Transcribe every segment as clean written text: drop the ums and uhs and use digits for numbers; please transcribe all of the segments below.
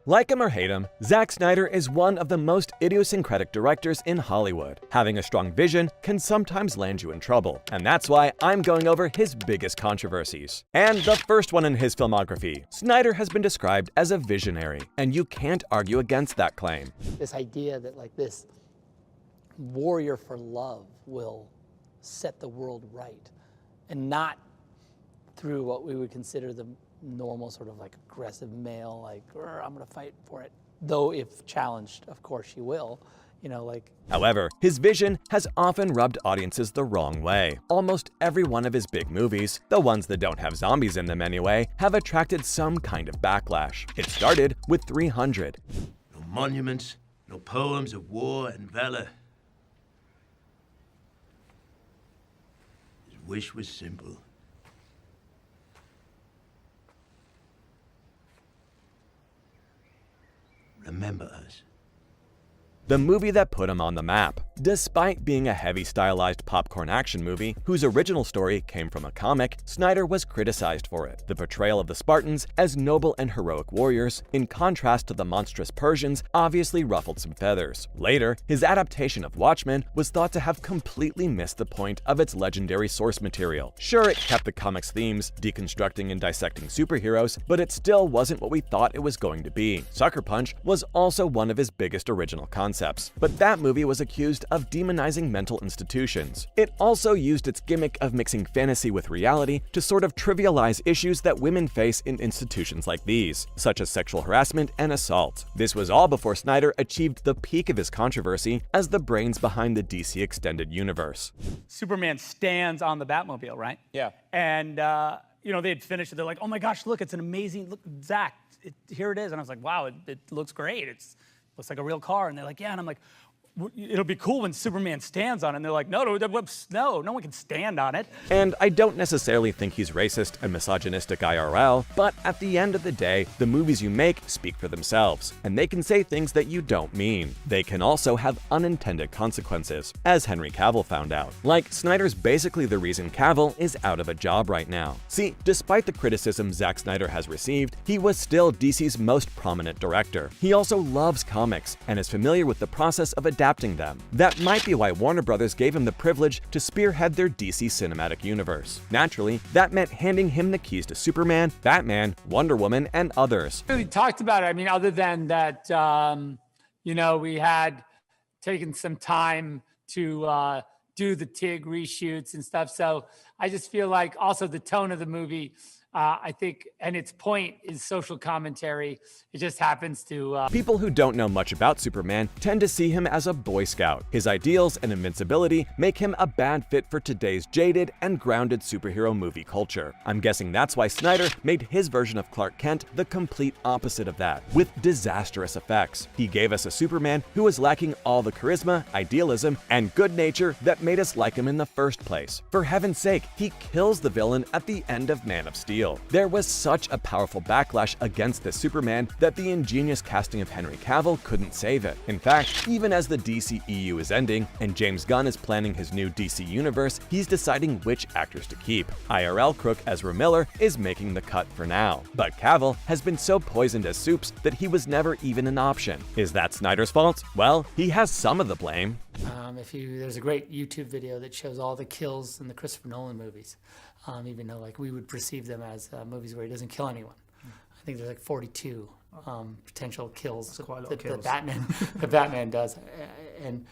Like him or hate him, Zack Snyder is one of the most idiosyncratic directors in Hollywood. Having a strong vision can sometimes land you in trouble, and that's why I'm going over his biggest controversies. And the first one in his filmography, Snyder has been described as a visionary, and you can't argue against that claim. This idea that like this warrior for love will set the world right, and not through what we would consider the normal sort of like aggressive male, like, I'm gonna fight for it. Though if challenged, of course she will, However, his vision has often rubbed audiences the wrong way. Almost every one of his big movies, the ones that don't have zombies in them anyway, have attracted some kind of backlash. It started with 300. No monuments, no poems of war and valor. His wish was simple. Remember us. The movie that put him on the map. Despite being a heavy stylized popcorn action movie whose original story came from a comic, Snyder was criticized for it. The portrayal of the Spartans as noble and heroic warriors, in contrast to the monstrous Persians, obviously ruffled some feathers. Later, his adaptation of Watchmen was thought to have completely missed the point of its legendary source material. Sure, it kept the comics' themes, deconstructing and dissecting superheroes, but it still wasn't what we thought it was going to be. Sucker Punch was also one of his biggest original concepts, but that movie was accused of demonizing mental institutions. It also used its gimmick of mixing fantasy with reality to sort of trivialize issues that women face in institutions like these, such as sexual harassment and assault. This was all before Snyder achieved the peak of his controversy as the brains behind the DC Extended Universe. Superman stands on the Batmobile, right? Yeah. And, they had finished it. They're like, oh my gosh, look, it's an amazing, look, Zach, here it is. And I was like, wow, it looks great. Looks like a real car. And they're like, yeah. And I'm like, it'll be cool when Superman stands on it. And they're like, no one can stand on it. And I don't necessarily think he's racist and misogynistic IRL, but at the end of the day, the movies you make speak for themselves, and they can say things that you don't mean. They can also have unintended consequences, as Henry Cavill found out. Like, Snyder's basically the reason Cavill is out of a job right now. See, despite the criticism Zack Snyder has received, he was still DC's most prominent director. He also loves comics and is familiar with the process of adapting them. That might be why Warner Brothers gave him the privilege to spearhead their DC cinematic universe. Naturally, that meant handing him the keys to Superman, Batman, Wonder Woman, and others. We talked about it. I mean, other than that, we had taken some time to do the TIG reshoots and stuff. So I just feel like also the tone of the movie, I think, and its point is social commentary. It just happens to... People who don't know much about Superman tend to see him as a Boy Scout. His ideals and invincibility make him a bad fit for today's jaded and grounded superhero movie culture. I'm guessing that's why Snyder made his version of Clark Kent the complete opposite of that, with disastrous effects. He gave us a Superman who was lacking all the charisma, idealism, and good nature that made us like him in the first place. For heaven's sake, he kills the villain at the end of Man of Steel. There was such a powerful backlash against this Superman that the ingenious casting of Henry Cavill couldn't save it. In fact, even as the DCEU is ending and James Gunn is planning his new DC universe, he's deciding which actors to keep. IRL crook Ezra Miller is making the cut for now, but Cavill has been so poisoned as soups that he was never even an option. Is that Snyder's fault? Well, he has some of the blame. There's a great YouTube video that shows all the kills in the Christopher Nolan movies, even though we would perceive them as movies where he doesn't kill anyone. I think there's 42 potential kills that Batman does, and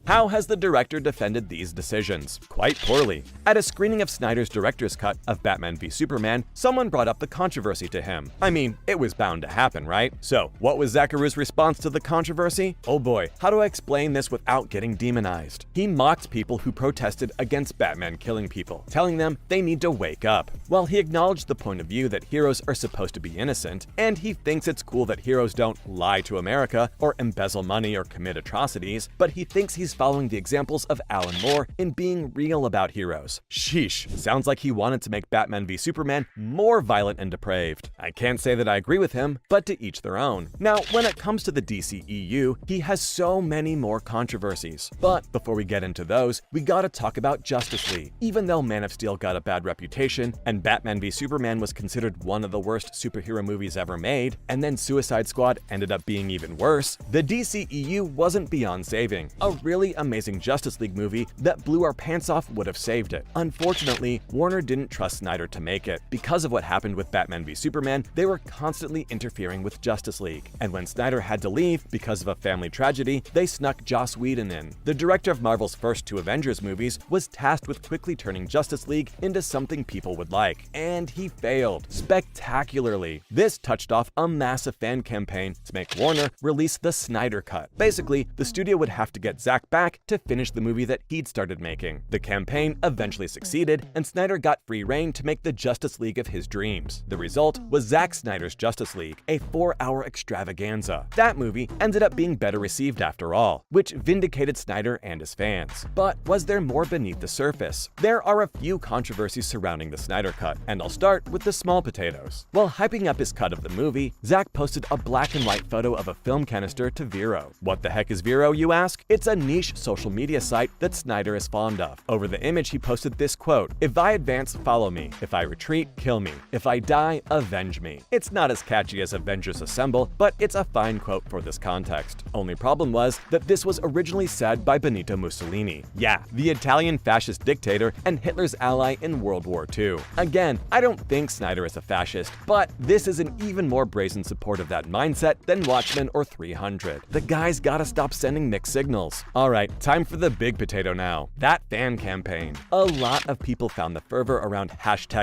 how has the director defended these decisions? Quite poorly. At a screening of Snyder's director's cut of Batman v Superman, someone brought up the controversy to him. I mean, it was bound to happen, right? So, what was Zacharoo's response to the controversy? Oh boy, how do I explain this without getting demonized? He mocked people who protested against Batman killing people, telling them they need to wake up. While he acknowledged the point of view that heroes are supposed to be innocent, and he thinks it's cool that heroes don't lie to America or embezzle money or commit atrocities, but he thinks he's he's following the examples of Alan Moore in being real about heroes. Sheesh, sounds like he wanted to make Batman v Superman more violent and depraved. I can't say that I agree with him, but to each their own. Now, when it comes to the DCEU, he has so many more controversies. But before we get into those, we gotta talk about Justice League. Even though Man of Steel got a bad reputation, and Batman v Superman was considered one of the worst superhero movies ever made, and then Suicide Squad ended up being even worse, the DCEU wasn't beyond saving. A really amazing Justice League movie that blew our pants off would have saved it. Unfortunately, Warner didn't trust Snyder to make it. Because of what happened with Batman v Superman, they were constantly interfering with Justice League. And when Snyder had to leave because of a family tragedy, they snuck Joss Whedon in. The director of Marvel's first two Avengers movies was tasked with quickly turning Justice League into something people would like. And he failed spectacularly. This touched off a massive fan campaign to make Warner release the Snyder Cut. Basically, the studio would have to get Zack back to finish the movie that he'd started making. The campaign eventually succeeded, and Snyder got free reign to make the Justice League of his dreams. The result was Zack Snyder's Justice League, a 4-hour extravaganza. That movie ended up being better received after all, which vindicated Snyder and his fans. But was there more beneath the surface? There are a few controversies surrounding the Snyder Cut, and I'll start with the small potatoes. While hyping up his cut of the movie, Zack posted a black and white photo of a film canister to Vero. What the heck is Vero, you ask? It's a niche social media site that Snyder is fond of. Over the image, he posted this quote: "If I advance, follow me. If I retreat, kill me. If I die, avenge me." It's not as catchy as Avengers Assemble, but it's a fine quote for this context. Only problem was that this was originally said by Benito Mussolini. Yeah, the Italian fascist dictator and Hitler's ally in World War II. Again, I don't think Snyder is a fascist, but this is an even more brazen support of that mindset than Watchmen or 300. The guy's gotta stop sending mixed signals. Alright, time for the big potato now. That fan campaign. A lot of people found the fervor around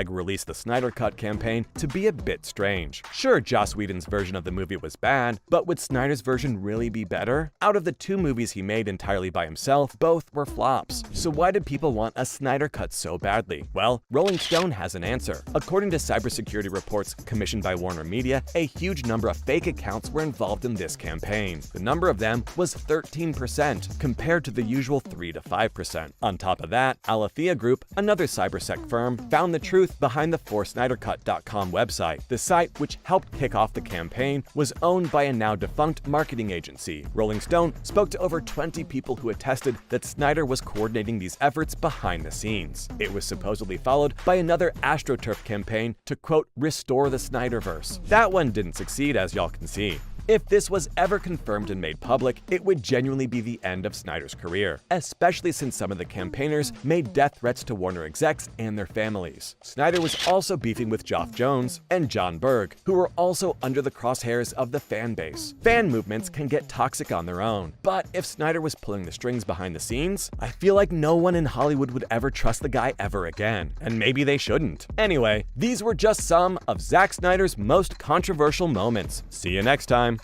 #Release the Snyder Cut campaign to be a bit strange. Sure, Joss Whedon's version of the movie was bad, but would Snyder's version really be better? Out of the two movies he made entirely by himself, both were flops. So why did people want a Snyder Cut so badly? Well, Rolling Stone has an answer. According to cybersecurity reports commissioned by Warner Media, a huge number of fake accounts were involved in this campaign. The number of them was 13%, compared to the usual 3 to 5%. On top of that, Alethea Group, another cybersec firm, found the truth behind the ForSnyderCut.com website. The site, which helped kick off the campaign, was owned by a now defunct marketing agency. Rolling Stone spoke to over 20 people who attested that Snyder was coordinating these efforts behind the scenes. It was supposedly followed by another AstroTurf campaign to, quote, restore the Snyderverse. That one didn't succeed, as y'all can see. If this was ever confirmed and made public, it would genuinely be the end of Snyder's career, especially since some of the campaigners made death threats to Warner execs and their families. Snyder was also beefing with Geoff Johns and John Berg, who were also under the crosshairs of the fan base. Fan movements can get toxic on their own, but if Snyder was pulling the strings behind the scenes, I feel like no one in Hollywood would ever trust the guy ever again, and maybe they shouldn't. Anyway, these were just some of Zack Snyder's most controversial moments. See you next time.